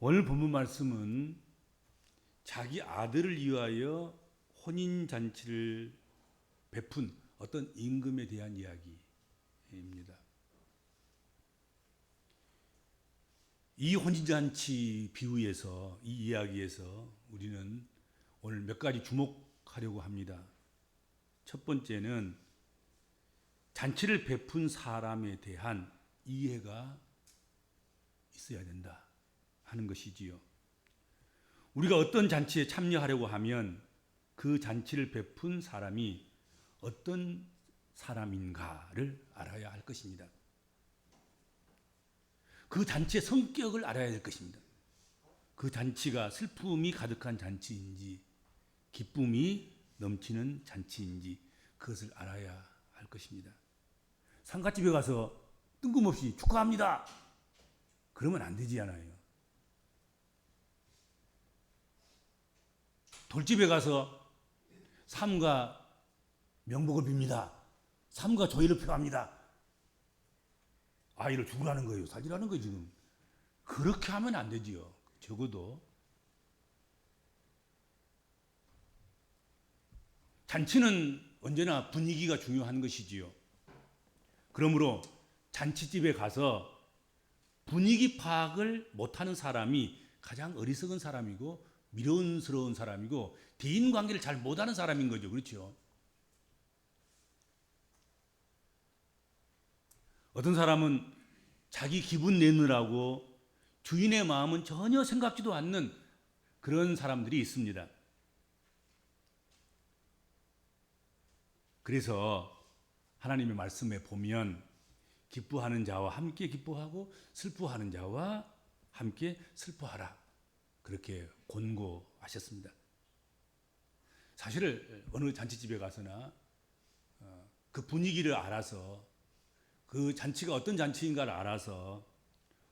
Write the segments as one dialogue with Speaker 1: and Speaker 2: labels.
Speaker 1: 오늘 본문 말씀은 자기 아들을 위하여 혼인잔치를 베푼 어떤 임금에 대한 이야기입니다. 이 혼인잔치 비유에서, 이 이야기에서 우리는 오늘 몇 가지 주목하려고 합니다. 첫 번째는 잔치를 베푼 사람에 대한 이해가 있어야 된다 하는 것이지요. 우리가 어떤 잔치에 참여하려고 하면 그 잔치를 베푼 사람이 어떤 사람인가를 알아야 할 것입니다. 그 잔치의 성격을 알아야 될 것입니다. 그 잔치가 슬픔이 가득한 잔치인지 기쁨이 넘치는 잔치인지 그것을 알아야 할 것입니다. 상갓집에 가서 뜬금없이 축하합니다. 그러면 안 되지 않아요. 돌집에 가서 삼가 명복을 빕니다. 삼가 조의를 표합니다. 아이를 죽으라는 거예요. 살리라는 거예요, 지금. 그렇게 하면 안 되지요. 적어도. 잔치는 언제나 분위기가 중요한 것이지요. 그러므로 잔치집에 가서 분위기 파악을 못하는 사람이 가장 어리석은 사람이고 미련스러운 사람이고 대인관계를 잘 못하는 사람인 거죠. 그렇죠? 어떤 사람은 자기 기분 내느라고 주인의 마음은 전혀 생각지도 않는 그런 사람들이 있습니다. 그래서 하나님의 말씀에 보면 기뻐하는 자와 함께 기뻐하고 슬퍼하는 자와 함께 슬퍼하라. 그렇게 권고하셨습니다. 사실 어느 잔치집에 가서나 그 분위기를 알아서 그 잔치가 어떤 잔치인가를 알아서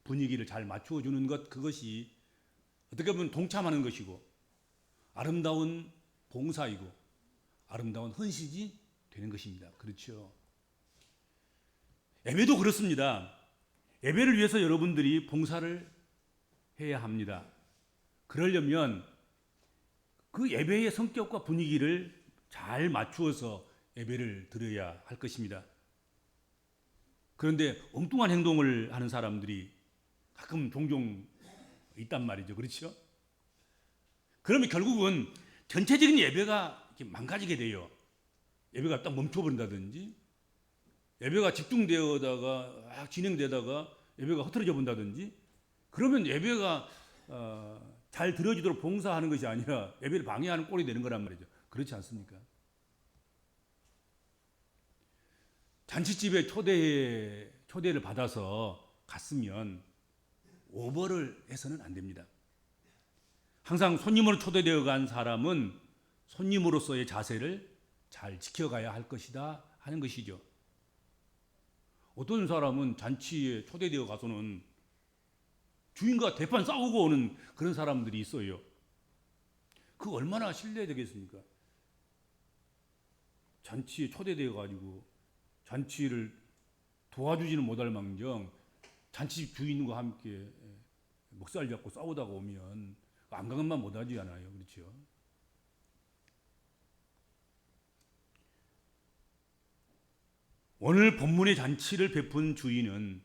Speaker 1: 분위기를 잘 맞추어주는 것, 그것이 어떻게 보면 동참하는 것이고 아름다운 봉사이고 아름다운 헌신이 되는 것입니다. 그렇죠? 예배도 그렇습니다. 예배를 위해서 여러분들이 봉사를 해야 합니다. 그러려면 그 예배의 성격과 분위기를 잘 맞추어서 예배를 드려야 할 것입니다. 그런데 엉뚱한 행동을 하는 사람들이 가끔 종종 있단 말이죠. 그렇죠? 그러면 결국은 전체적인 예배가 이렇게 망가지게 돼요. 예배가 딱 멈춰버린다든지, 예배가 집중되어다가 진행되다가 예배가 흐트러져 본다든지, 그러면 예배가 잘 드려지도록 봉사하는 것이 아니라 예배를 방해하는 꼴이 되는 거란 말이죠. 그렇지 않습니까? 잔치집에 초대를 받아서 갔으면 오버를 해서는 안 됩니다. 항상 손님으로 초대되어 간 사람은 손님으로서의 자세를 잘 지켜가야 할 것이다 하는 것이죠. 어떤 사람은 잔치에 초대되어 가서는 주인과 대판 싸우고 오는 그런 사람들이 있어요. 그 얼마나 신뢰되겠습니까? 잔치에 초대되어 가지고 잔치를 도와주지는 못할 망정 잔치집 주인과 함께 멱살 잡고 싸우다가 오면 안강만 못하지 않아요. 그렇죠? 오늘 본문의 잔치를 베푼 주인은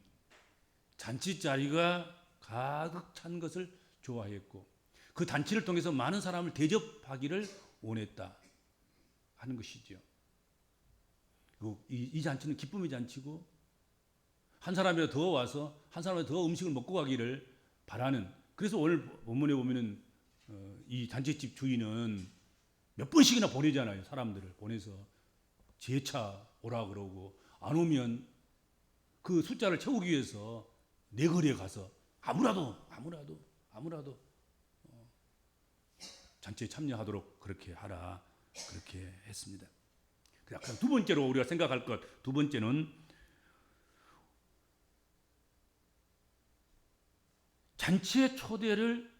Speaker 1: 잔치 자리가 가득 찬 것을 좋아했고 그 잔치를 통해서 많은 사람을 대접하기를 원했다 하는 것이죠. 이 잔치는 기쁨의 잔치고 한 사람이라도 더 와서 한 사람이라도 더 음식을 먹고 가기를 바라는, 그래서 오늘 본문에 보면은 이 잔치집 주인은 몇 번씩이나 보내잖아요. 사람들을 보내서 재차 오라 그러고 안 오면 그 숫자를 채우기 위해서 내거리에 가서 아무라도 잔치에 참여하도록 그렇게 하라, 그렇게 했습니다. 두 번째로 우리가 생각할 것, 두 번째는 잔치의 초대를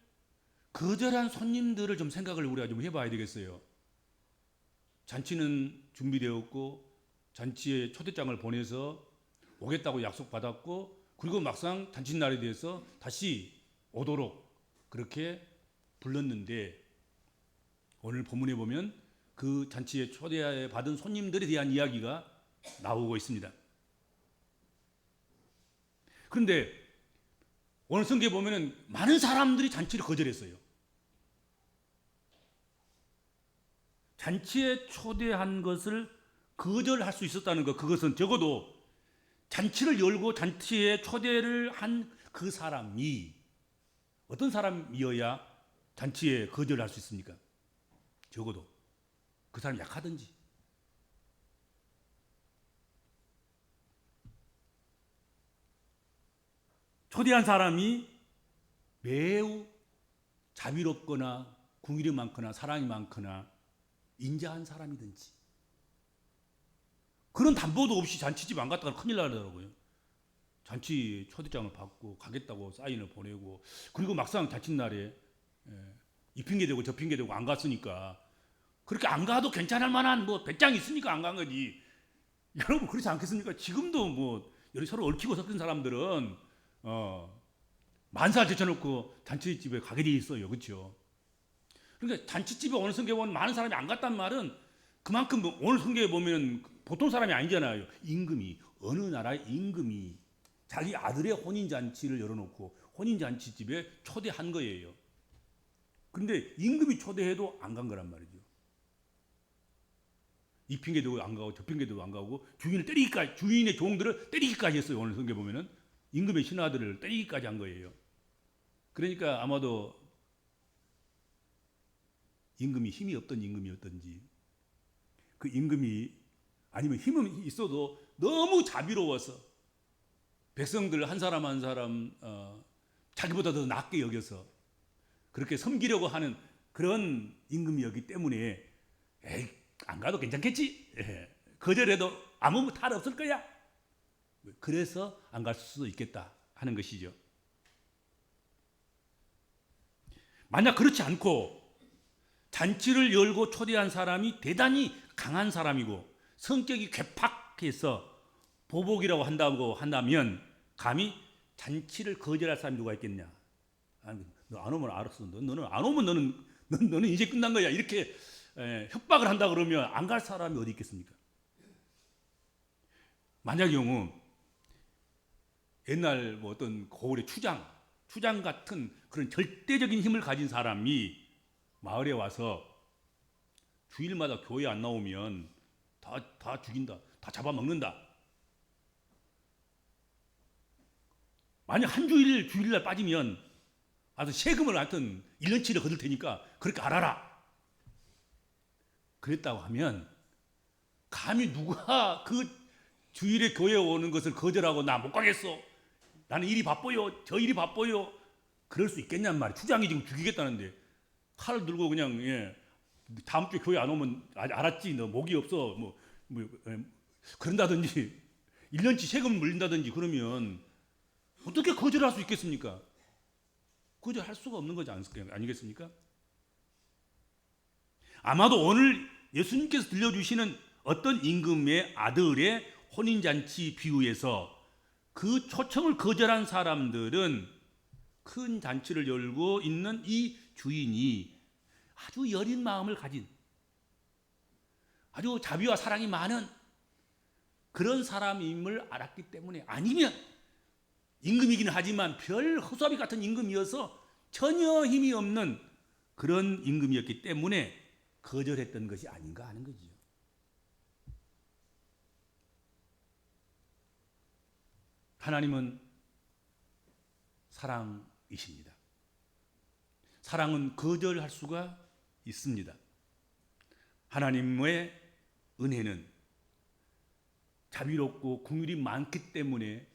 Speaker 1: 거절한 손님들을 좀 생각을 우리가 좀 해봐야 되겠어요. 잔치는 준비되었고 잔치에 초대장을 보내서 오겠다고 약속받았고 그리고 막상 잔칫날에 대해서 다시 오도록 그렇게 불렀는데 오늘 본문에 보면 그 잔치에 초대해 받은 손님들에 대한 이야기가 나오고 있습니다. 그런데 오늘 성경에 보면은 많은 사람들이 잔치를 거절했어요. 잔치에 초대한 것을 거절할 수 있었다는 것, 그것은 적어도 잔치를 열고 잔치에 초대를 한 그 사람이 어떤 사람이어야 잔치에 거절할 수 있습니까? 적어도 그 사람이 약하든지, 초대한 사람이 매우 자비롭거나 궁일이 많거나 사랑이 많거나 인자한 사람이든지, 그런 담보도 없이 잔치집 안 갔다가 큰일 나더라고요. 잔치 초대장을 받고 가겠다고 사인을 보내고, 그리고 막상 잔칫날에 이 핑계 대고 저 핑계 대고 안 갔으니까, 그렇게 안 가도 괜찮을 만한 뭐 배짱이 있으니까 안 간 거지. 여러분 그렇지 않겠습니까? 지금도 뭐 서로 얽히고 섞인 사람들은 만사 제쳐놓고 잔치집에 가게 돼 있어요, 그렇죠? 그러니까 잔치집에 오늘 성경에 보면 많은 사람이 안 갔단 말은 그만큼 오늘 성경에 보면 보통 사람이 아니잖아요. 임금이, 어느 나라의 임금이 자기 아들의 혼인잔치를 열어놓고 혼인잔치집에 초대한 거예요. 그런데 임금이 초대해도 안 간 거란 말이죠. 이 핑계도 안 가고 저 핑계도 안 가고 주인을 때리기까지, 주인의 종들을 때리기까지 했어요. 오늘 성경에 보면은 임금의 신하들을 때리기까지 한 거예요. 그러니까 아마도 임금이 힘이 없던 임금이었던지, 그 임금이 아니면 힘은 있어도 너무 자비로워서 백성들 한 사람 한 사람 자기보다 더 낫게 여겨서 그렇게 섬기려고 하는 그런 임금이었기 때문에 에이, 안 가도 괜찮겠지, 거절해도 아무 탈 없을 거야, 그래서 안 갈 수도 있겠다 하는 것이죠. 만약 그렇지 않고 잔치를 열고 초대한 사람이 대단히 강한 사람이고 성격이 괴팍해서 보복이라고 한다면 감히 잔치를 거절할 사람이 누가 있겠냐? 너 안 오면 알았어. 너는 안 오면 너는 이제 끝난 거야. 이렇게 협박을 한다 그러면 안 갈 사람이 어디 있겠습니까? 만약의 경우 옛날 뭐 어떤 고을의 추장 같은 그런 절대적인 힘을 가진 사람이 마을에 와서 주일마다 교회 안 나오면 다 죽인다, 다 잡아먹는다. 만약 한 주일날 빠지면 아주 세금을 하여튼 1년치를 거둘 테니까 그렇게 알아라. 그랬다고 하면 감히 누가 그 주일에 교회에 오는 것을 거절하고 나 못 가겠어, 나는 일이 바빠요, 저 일이 바빠요, 그럴 수 있겠냔 말이야. 추장이 지금 죽이겠다는데 칼을 들고 그냥 다음 주에 교회 안 오면 알았지, 너 목이 없어 뭐 그런다든지 1년치 세금 물린다든지 그러면 어떻게 거절할 수 있겠습니까? 거절할 수가 없는 거지 아니겠습니까? 아마도 오늘 예수님께서 들려주시는 어떤 임금의 아들의 혼인잔치 비유에서 그 초청을 거절한 사람들은 큰 잔치를 열고 있는 이 주인이 아주 여린 마음을 가진, 아주 자비와 사랑이 많은 그런 사람임을 알았기 때문에, 아니면 임금이기는 하지만 별 허수아비 같은 임금이어서 전혀 힘이 없는 그런 임금이었기 때문에 거절했던 것이 아닌가 하는 거지요. 하나님은 사랑이십니다. 사랑은 거절할 수가 있습니다. 하나님의 은혜는 자비롭고 긍휼이 많기 때문에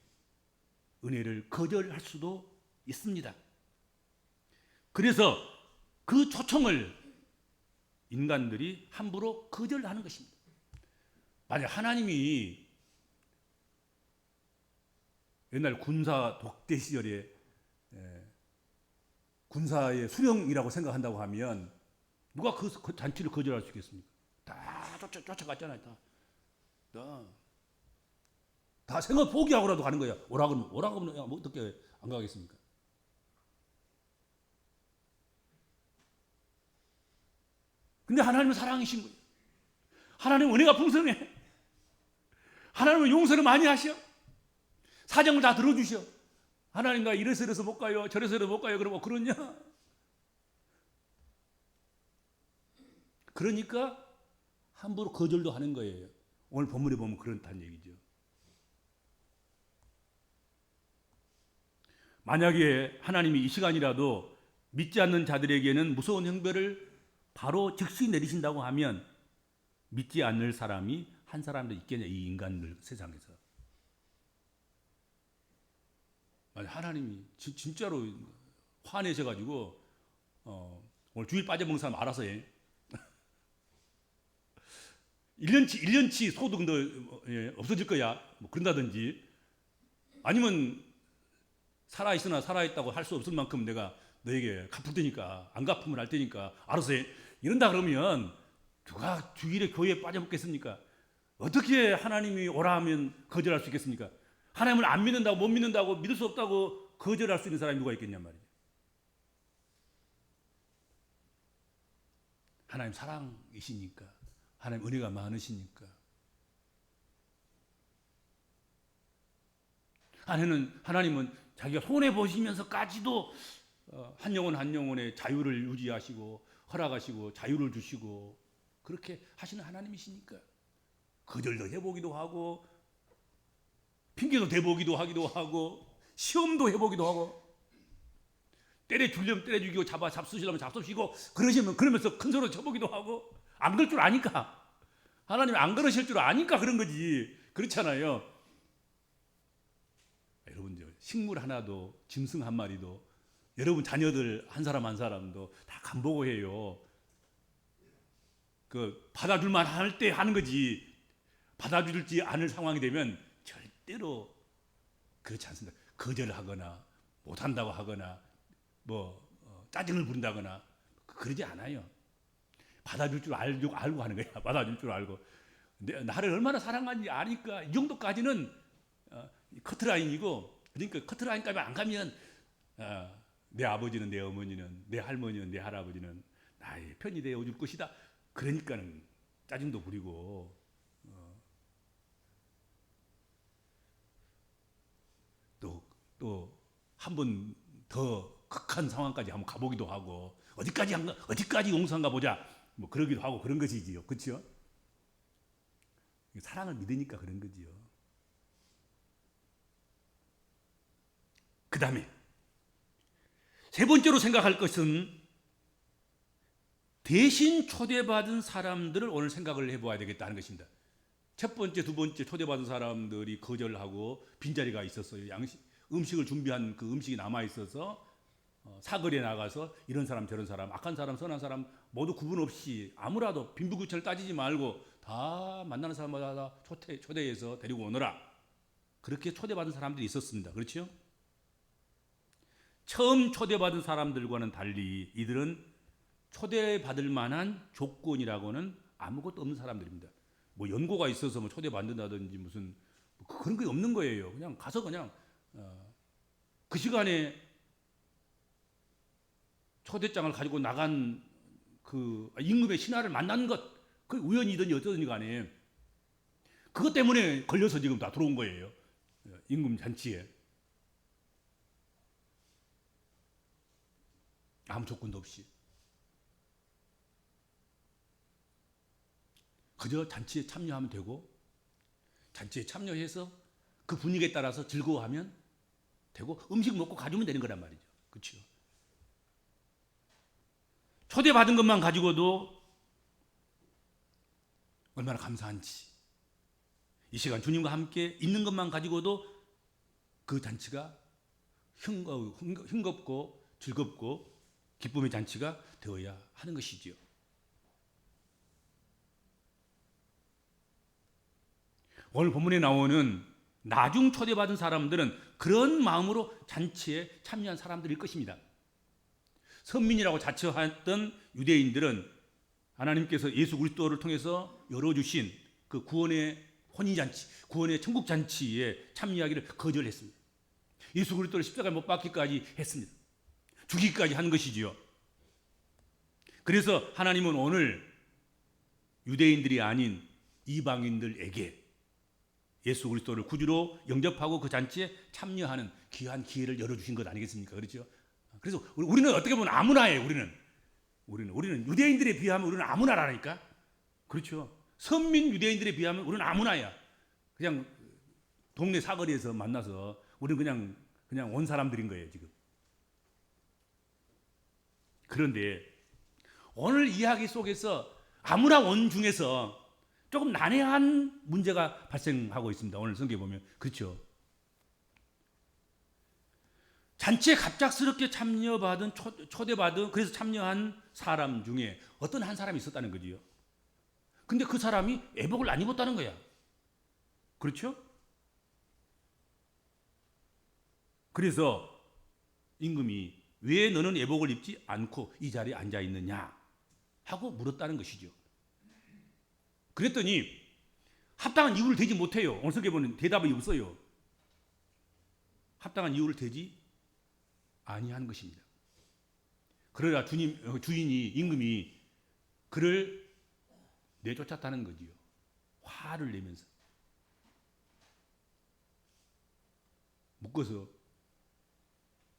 Speaker 1: 은혜를 거절할 수도 있습니다. 그래서 그 초청을 인간들이 함부로 거절하는 것입니다. 만약 하나님이 옛날 군사 독재 시절에 군사의 수령이라고 생각한다고 하면 누가 그 잔치를 거절할 수 있겠습니까? 다 쫓아갔잖아요. 다 생업 포기하고라도 가는 거야. 오라고 하면 뭐 어떻게 안 가겠습니까? 근데 하나님은 사랑이신 거예요. 하나님은 은혜가 풍성해. 하나님은 용서를 많이 하셔. 사정을 다 들어주셔. 하나님 나 이래서 못 가요. 저래서 못 가요. 그러면 그러냐? 그러니까 함부로 거절도 하는 거예요. 오늘 본문에 보면 그렇다는 얘기죠. 만약에 하나님이 이 시간이라도 믿지 않는 자들에게는 무서운 형벌을 바로 즉시 내리신다고 하면 믿지 않을 사람이 한 사람도 있겠냐, 이 인간들 세상에서. 하나님이 진짜로 화내셔가지고 오늘 주일 빠져먹는 사람 알아서 해. 1년치 소득도 없어질 거야. 뭐 그런다든지, 아니면 살아있으나 살아있다고 할 수 없을 만큼 내가 너에게 갚을 테니까, 안 갚으면 할 테니까 알아서 해. 이런다 그러면 누가 주일에 교회에 빠져먹겠습니까? 어떻게 하나님이 오라 하면 거절할 수 있겠습니까? 하나님을 안 믿는다고, 못 믿는다고, 믿을 수 없다고 거절할 수 있는 사람이 누가 있겠냔 말이에요. 하나님 사랑이시니까, 하나님 은혜가 많으시니까. 하나님은 자기가 손해 보시면서까지도 한 영혼 한 영혼의 자유를 유지하시고 허락하시고 자유를 주시고 그렇게 하시는 하나님이시니까 거절도 해보기도 하고 핑계도 대보기도 하기도 하고 시험도 해보기도 하고 때려주려면 때려주기고 잡수시려면 잡수시고 그러면서 큰 소리로 쳐보기도 하고. 안 그럴 줄 아니까, 하나님이 안 그러실 줄 아니까 그런 거지. 그렇잖아요. 여러분, 식물 하나도, 짐승 한 마리도, 여러분 자녀들 한 사람 한 사람도 다 간보고해요. 그 받아줄만 할 때 하는 거지, 받아줄지 않을 상황이 되면 절대로 그렇지 않습니다. 거절하거나 못한다고 하거나 짜증을 부린다거나 그러지 않아요. 받아줄 줄 알고 하는 거야. 받아줄 줄 알고. 나를 얼마나 사랑하는지 아니까 이 정도까지는 커트라인이고, 그러니까 커트라인까지 안 가면 내 아버지는, 내 어머니는, 내 할머니는, 내 할아버지는 나의 편이 되어 줄 것이다. 그러니까는 짜증도 부리고 또 한 번 더 극한 상황까지 한번 가보기도 하고, 어디까지 용서한가 보자, 뭐 그러기도 하고 그런 것이지요. 그렇죠? 사랑을 믿으니까 그런 거지요. 그 다음에 세 번째로 생각할 것은 대신 초대받은 사람들을 오늘 생각을 해봐야 되겠다는 것입니다. 첫 번째, 두 번째 초대받은 사람들이 거절하고 빈자리가 있었어요. 음식을 준비한 그 음식이 남아 있어서 사거리에 나가서 이런 사람 저런 사람, 악한 사람 선한 사람 모두 구분 없이 아무라도 빈부귀천을 따지지 말고 다 만나는 사람마다 다 초대해서 데리고 오너라. 그렇게 초대받은 사람들이 있었습니다. 그렇죠? 처음 초대받은 사람들과는 달리 이들은 초대받을 만한 조건이라고는 아무것도 없는 사람들입니다. 뭐 연고가 있어서 뭐 초대받는다든지 무슨 그런 게 없는 거예요. 그냥 가서 그냥 그 시간에 초대장을 가지고 나간 그 임금의 신하를 만난 것, 그 우연이든지 어쩌든지 간에 그것 때문에 걸려서 지금 다 들어온 거예요. 임금 잔치에. 아무 조건도 없이. 그저 잔치에 참여하면 되고, 잔치에 참여해서 그 분위기에 따라서 즐거워하면 되고, 음식 먹고 가주면 되는 거란 말이죠. 그렇죠? 초대받은 것만 가지고도 얼마나 감사한지, 이 시간 주님과 함께 있는 것만 가지고도 그 잔치가 흥겁고 즐겁고 기쁨의 잔치가 되어야 하는 것이지요. 오늘 본문에 나오는 나중 초대받은 사람들은 그런 마음으로 잔치에 참여한 사람들일 것입니다. 선민이라고 자처했던 유대인들은 하나님께서 예수 그리스도를 통해서 열어주신 그 구원의 혼인잔치, 구원의 천국잔치에 참여하기를 거절했습니다. 예수 그리스도를 십자가에 못 박기까지 했습니다. 죽이기까지 한 것이지요. 그래서 하나님은 오늘 유대인들이 아닌 이방인들에게 예수 그리스도를 구주로 영접하고 그 잔치에 참여하는 귀한 기회를 열어주신 것 아니겠습니까? 그렇죠? 그래서 우리는 어떻게 보면 아무나예요. 우리는 유대인들에 비하면 우리는 아무나라니까. 그렇죠? 선민 유대인들에 비하면 우리는 아무나야. 그냥 동네 사거리에서 만나서 우리는 그냥 온 사람들인 거예요, 지금. 그런데 오늘 이야기 속에서 아무나 온 중에서 조금 난해한 문제가 발생하고 있습니다. 오늘 성경에 보면. 그렇죠? 잔치에 갑작스럽게 초대받은 그래서 참여한 사람 중에 어떤 한 사람이 있었다는 거지요. 근데 그 사람이 애복을 안 입었다는 거야. 그렇죠? 그래서 임금이 왜 너는 애복을 입지 않고 이 자리에 앉아 있느냐 하고 물었다는 것이죠. 그랬더니 합당한 이유를 대지 못해요. 오늘 성경에 보면 대답이 없어요. 합당한 이유를 대지 아니한 것입니다. 그러나 주인이 임금이 그를 내쫓았다는 거지요. 화를 내면서 묶어서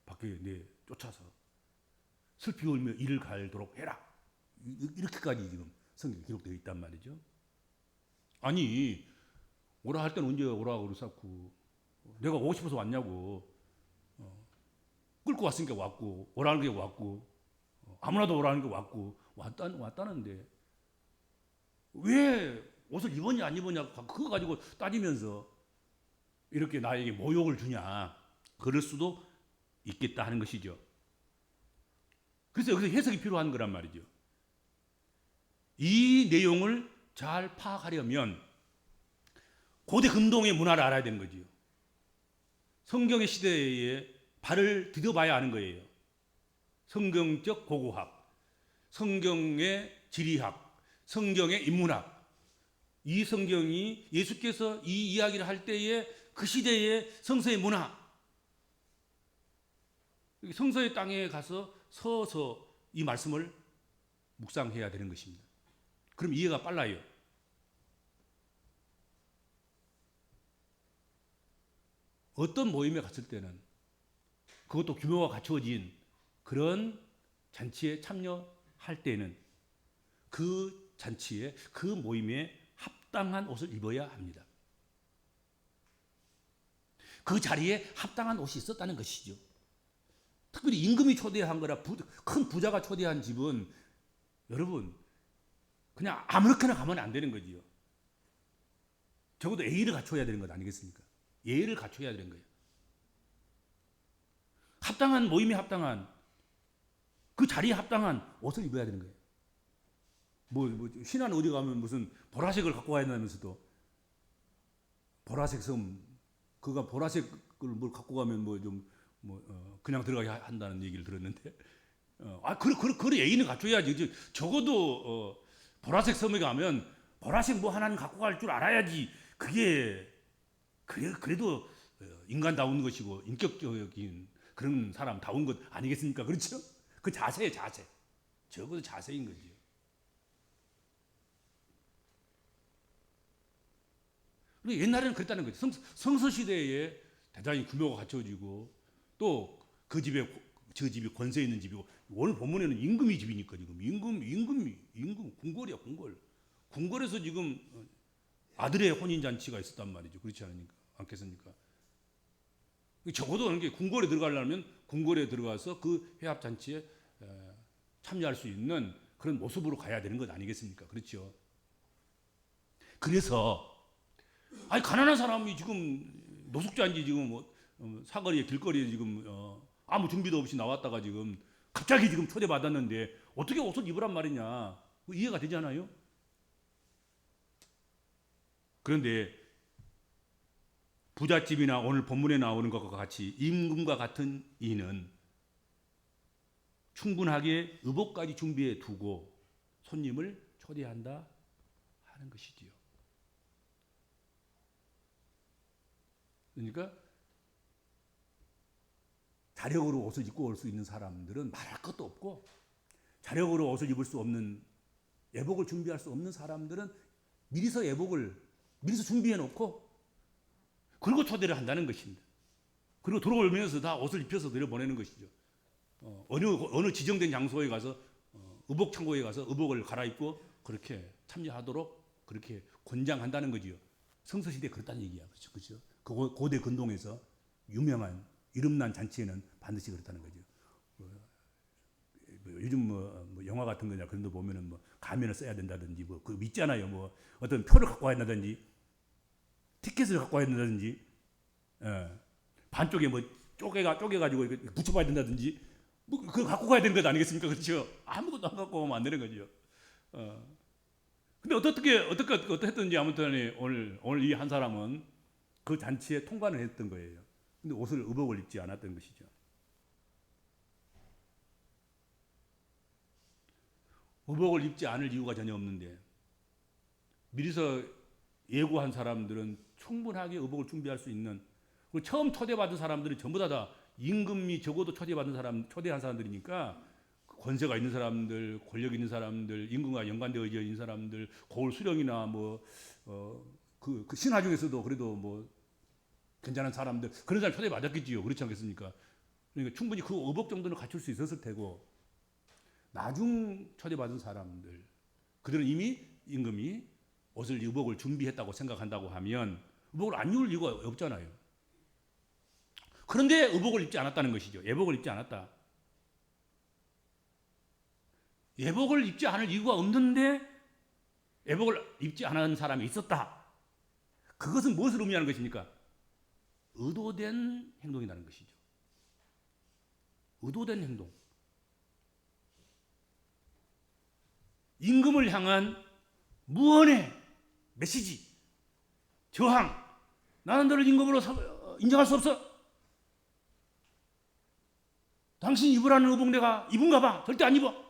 Speaker 1: 밖에 내쫓아서 슬피 울며 이를 갈도록 해라. 이렇게까지 지금 성경에 기록되어 있단 말이죠. 아니 오라 할 때는 언제 오라고 그러셨고 내가 오고 싶어서 왔냐고. 끌고 왔으니까 왔고 오라는 게 왔고 아무나도 오라는 게 왔고 왔다는데 왜 옷을 입었냐 안 입었냐 그거 가지고 따지면서 이렇게 나에게 모욕을 주냐. 그럴 수도 있겠다 하는 것이죠. 그래서 여기서 해석이 필요한 거란 말이죠. 이 내용을 잘 파악하려면 고대 금동의 문화를 알아야 되는 거지요. 성경의 시대에 발을 디뎌봐야 하는 거예요. 성경적 고고학, 성경의 지리학, 성경의 인문학. 이 성경이 예수께서 이 이야기를 할 때에 그 시대의 성서의 문화, 성서의 땅에 가서 서서 이 말씀을 묵상해야 되는 것입니다. 그럼 이해가 빨라요. 어떤 모임에 갔을 때는 그것도 규모가 갖추어진 그런 잔치에 참여할 때는 그 잔치에 그 모임에 합당한 옷을 입어야 합니다. 그 자리에 합당한 옷이 있었다는 것이죠. 특별히 임금이 초대한 거라 큰 부자가 초대한 집은 여러분 그냥 아무렇게나 가면 안 되는 거지요. 적어도 예의를 갖춰야 되는 것 아니겠습니까? 예의를 갖춰야 되는 거예요. 합당한 모임에 합당한 그 자리에 합당한 옷을 입어야 되는 거예요. 뭐 신안 어디 가면 무슨 보라색을 갖고 와야 된다면서도 보라색 섬 그가 보라색을 뭘 갖고 가면 그냥 들어가게 한다는 얘기를 들었는데 그래 예의는 갖춰야지. 적어도 보라색 섬에 가면 보라색 뭐 하나는 갖고 갈 줄 알아야지. 그래도 인간다운 것이고 인격적인 그런 사람다운 것 아니겠습니까? 그렇죠? 그 자세예요, 자세. 적어도 자세인 거죠. 옛날에는 그랬다는 거죠. 성서 시대에 대단히 규모가 갖춰지고 또 그 집에 저 집이 권세 있는 집이고 오늘 본문에는 임금이 집이니까 지금 임금 궁궐이야 궁궐. 궁궐에서 지금 아들의 혼인 잔치가 있었단 말이죠. 그렇지 않겠습니까? 적어도 그런 게 궁궐에 들어가려면 궁궐에 들어가서 그 회합 잔치에 참여할 수 있는 그런 모습으로 가야 되는 것 아니겠습니까? 그렇죠. 그래서 가난한 사람이 지금 노숙자인지 지금 사거리에 길거리에 지금 아무 준비도 없이 나왔다가 지금 갑자기 지금 초대받았는데 어떻게 옷을 입으란 말이냐. 이해가 되지 않아요? 그런데 부잣집이나 오늘 본문에 나오는 것과 같이 임금과 같은 이는 충분하게 의복까지 준비해 두고 손님을 초대한다 하는 것이지요. 그러니까 자력으로 옷을 입고 올 수 있는 사람들은 말할 것도 없고 자력으로 옷을 입을 수 없는 예복을 준비할 수 없는 사람들은 미리서 준비해 놓고 그리고 초대를 한다는 것입니다. 그리고 들어오면서 다 옷을 입혀서 들여보내는 것이죠. 어느 지정된 장소에 가서 의복 창고에 가서 의복을 갈아입고 그렇게 참여하도록 그렇게 권장한다는 거지요. 성서시대에 그렇다는 얘기야. 그렇죠? 그 고대 근동에서 유명한 이름난 잔치에는 반드시 그렇다는 거죠. 요즘 영화 같은 거냐 그런 데 보면은 가면을 써야 된다든지 그 있잖아요. 어떤 표를 갖고 와야 된다든지 티켓을 갖고 와야 된다든지 반쪽에 쪼개가지고 붙여봐야 된다든지 그걸 갖고 가야 되는 것 아니겠습니까? 그렇죠? 아무것도 안 갖고 오면 안 되는 거죠. 근데 어떻게 했든지 아무튼 오늘 이 한 사람은 그 잔치에 통관을 했던 거예요. 근데 의복을 입지 않았던 것이죠. 의복을 입지 않을 이유가 전혀 없는데 미리서 예고한 사람들은 충분하게 의복을 준비할 수 있는, 그리고 처음 초대받은 사람들이 전부 다 임금이 적어도 초대한 사람들이니까 권세가 있는 사람들, 권력 있는 사람들, 임금과 연관되어 있는 사람들, 고을 수령이나 그 신하 중에서도 그래도 괜찮은 사람들, 그런 사람 초대받았겠지요. 그렇지 않겠습니까? 그러니까 충분히 그 의복 정도는 갖출 수 있었을 테고, 나중 초대받은 사람들, 그들은 이미 임금이 의복을 준비했다고 생각한다고 하면 의복을 안 입을 이유가 없잖아요. 그런데 의복을 입지 않았다는 것이죠. 예복을 입지 않았다. 예복을 입지 않을 이유가 없는데 예복을 입지 않은 사람이 있었다. 그것은 무엇을 의미하는 것입니까? 의도된 행동이라는 것이죠. 의도된 행동. 임금을 향한 무언의 메시지, 저항. 나는 너를 임금으로 인정할 수 없어. 당신 입으라는 의복 내가 입은가 봐. 절대 안 입어.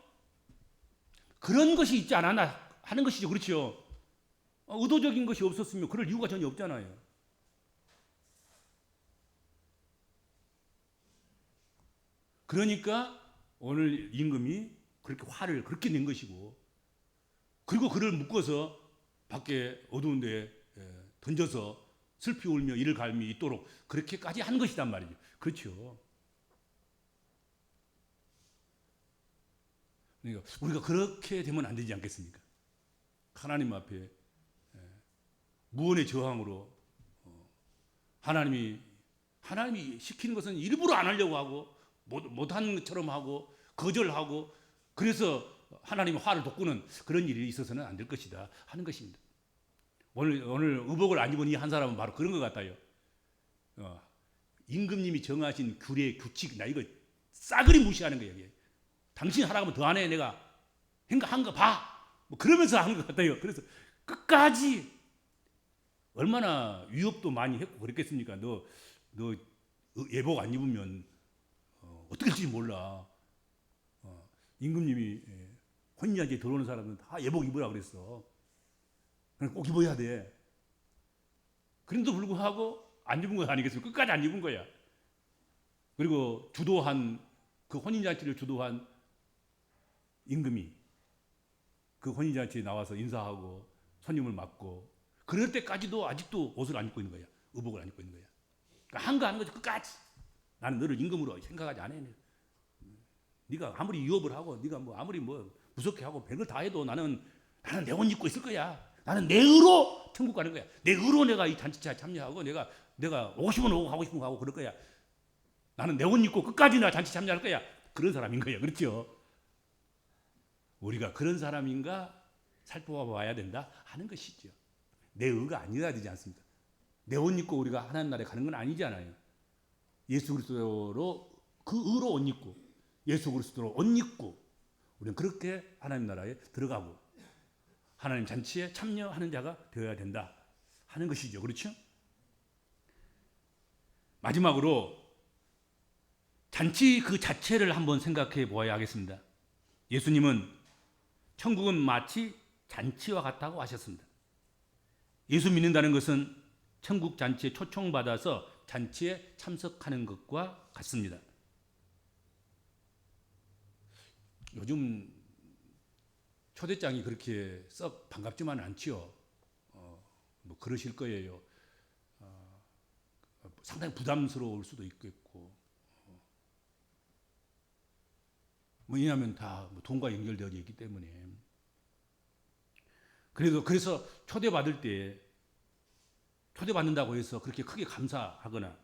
Speaker 1: 그런 것이 있지 않았나 하는 것이죠. 그렇죠? 의도적인 것이 없었으면 그럴 이유가 전혀 없잖아요. 그러니까 오늘 임금이 그렇게 화를 그렇게 낸 것이고, 그리고 그를 묶어서 밖에 어두운 데에 던져서 슬피 울며 이를 갈미 있도록 그렇게까지 한 것이란 말이죠. 그렇죠. 그러니까 우리가 그렇게 되면 안 되지 않겠습니까? 하나님 앞에 무언의 저항으로 하나님이 시키는 것은 일부러 안 하려고 하고 못한 것처럼 하고 거절하고, 그래서 하나님의 화를 돋구는 그런 일이 있어서는 안 될 것이다 하는 것입니다. 오늘 의복을 안 입은 이 한 사람은 바로 그런 것 같아요. 임금님이 정하신 규례, 규칙, 나 이거 싸그리 무시하는 거예요. 당신 하라고 하면 더 안 해. 내가 한 거 봐. 그러면서 한 것 같아요. 그래서 끝까지 얼마나 위협도 많이 했고 그랬겠습니까? 너 예복 안 입으면 어떻게 될지 몰라. 임금님이 혼인잔치에 들어오는 사람은 다 예복 입으라 그랬어. 꼭 입어야 돼. 그런데도 불구하고 안 입은 거 아니겠습니까? 끝까지 안 입은 거야. 그리고 그 혼인잔치를 주도한 임금이 그 혼인잔치에 나와서 인사하고 손님을 맞고 그럴 때까지도 아직도 옷을 안 입고 있는 거야. 의복을 안 입고 있는 거야. 그러니까 한 거 하는 거지 끝까지. 나는 너를 임금으로 생각하지 않아. 네가 아무리 유업을 하고 네가 아무리 무섭게 하고 별걸 다 해도 나는 내 옷 입고 있을 거야. 나는 내 의로 천국 가는 거야. 내 의로 내가 이 잔치에 참여하고 내가 오고 싶으면 오고 가고 싶으면 가고 그럴 거야. 나는 내 옷 입고 끝까지 나 잔치 참여할 거야. 그런 사람인 거예요. 그렇죠? 우리가 그런 사람인가 살펴봐야 된다 하는 것이죠. 내 의가 아니어야 되지 않습니까? 내 옷 입고 우리가 하나님 나라에 가는 건 아니잖아요. 예수 그리스도로 그 의로 옷 입고 예수 그리스도로 옷 입고 우리는 그렇게 하나님 나라에 들어가고 하나님 잔치에 참여하는 자가 되어야 된다 하는 것이죠. 그렇죠? 마지막으로 잔치 그 자체를 한번 생각해 보아야 하겠습니다. 예수님은 천국은 마치 잔치와 같다고 하셨습니다. 예수 믿는다는 것은 천국 잔치에 초청받아서 잔치에 참석하는 것과 같습니다. 요즘 초대장이 그렇게 썩 반갑지만 않지요. 뭐 그러실 거예요. 상당히 부담스러울 수도 있겠고, 왜냐하면 다 돈과 연결되어 있기 때문에. 그래서 초대받을 때 초대받는다고 해서 그렇게 크게 감사하거나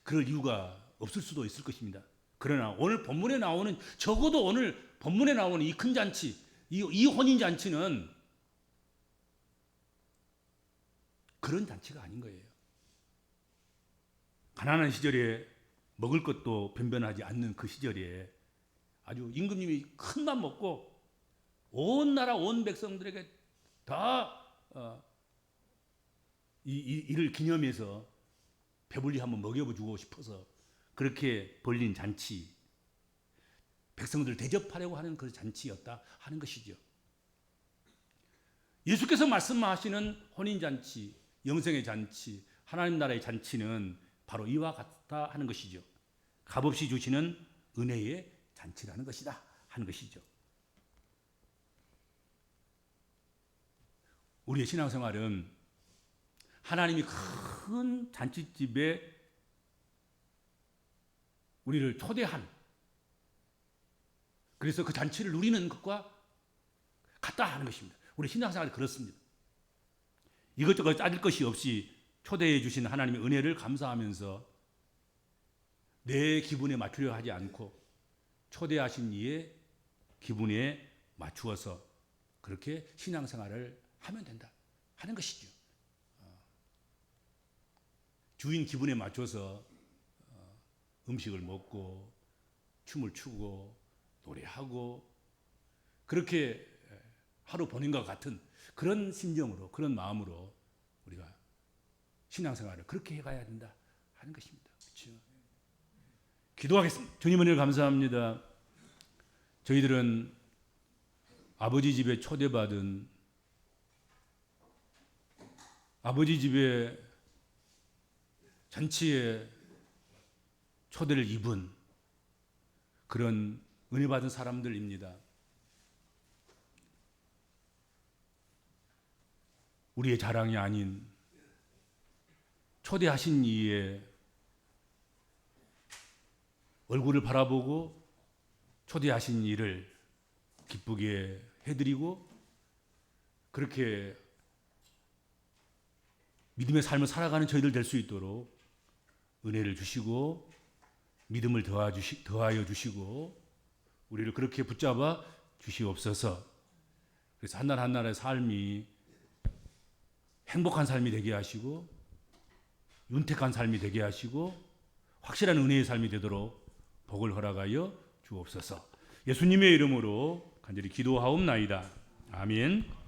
Speaker 1: 그럴 이유가 없을 수도 있을 것입니다. 그러나 오늘 본문에 나오는, 적어도 오늘 본문에 나오는 이 큰 잔치, 이 혼인 잔치는 그런 잔치가 아닌 거예요. 가난한 시절에 먹을 것도 변변하지 않는 그 시절에 아주 임금님이 큰 맘 먹고 온 나라 온 백성들에게 다 이를 기념해서 배불리 한번 먹여주고 싶어서 그렇게 벌린 잔치, 백성들을 대접하려고 하는 그 잔치였다 하는 것이죠. 예수께서 말씀하시는 혼인잔치, 영생의 잔치, 하나님 나라의 잔치는 바로 이와 같다 하는 것이죠. 값없이 주시는 은혜의 잔치라는 것이다 하는 것이죠. 우리의 신앙생활은 하나님이 큰 잔치집에 우리를 초대한, 그래서 그 잔치를 누리는 것과 같다 하는 것입니다. 우리 신앙생활이 그렇습니다. 이것저것 따질 것이 없이 초대해 주신 하나님의 은혜를 감사하면서 내 기분에 맞추려 하지 않고 초대하신 이의 기분에 맞추어서 그렇게 신앙생활을 하면 된다 하는 것이죠. 주인 기분에 맞춰서 음식을 먹고 춤을 추고 노래하고 그렇게 하루 보낸 것 같은 그런 심정으로, 그런 마음으로 우리가 신앙생활을 그렇게 해가야 된다 하는 것입니다. 그렇죠? 기도하겠습니다. 주님 은혜를 감사합니다. 저희들은 아버지 집에 초대받은, 아버지 집에 잔치에 초대를 입은 그런 은혜 받은 사람들입니다. 우리의 자랑이 아닌 초대하신 이의 얼굴을 바라보고 초대하신 이를 기쁘게 해드리고 그렇게 믿음의 삶을 살아가는 저희들 될 수 있도록 은혜를 주시고 믿음을 더하여 주시고 우리를 그렇게 붙잡아 주시옵소서. 그래서 한날 한날의 삶이 행복한 삶이 되게 하시고 윤택한 삶이 되게 하시고 확실한 은혜의 삶이 되도록 복을 허락하여 주옵소서. 예수님의 이름으로 간절히 기도하옵나이다. 아멘.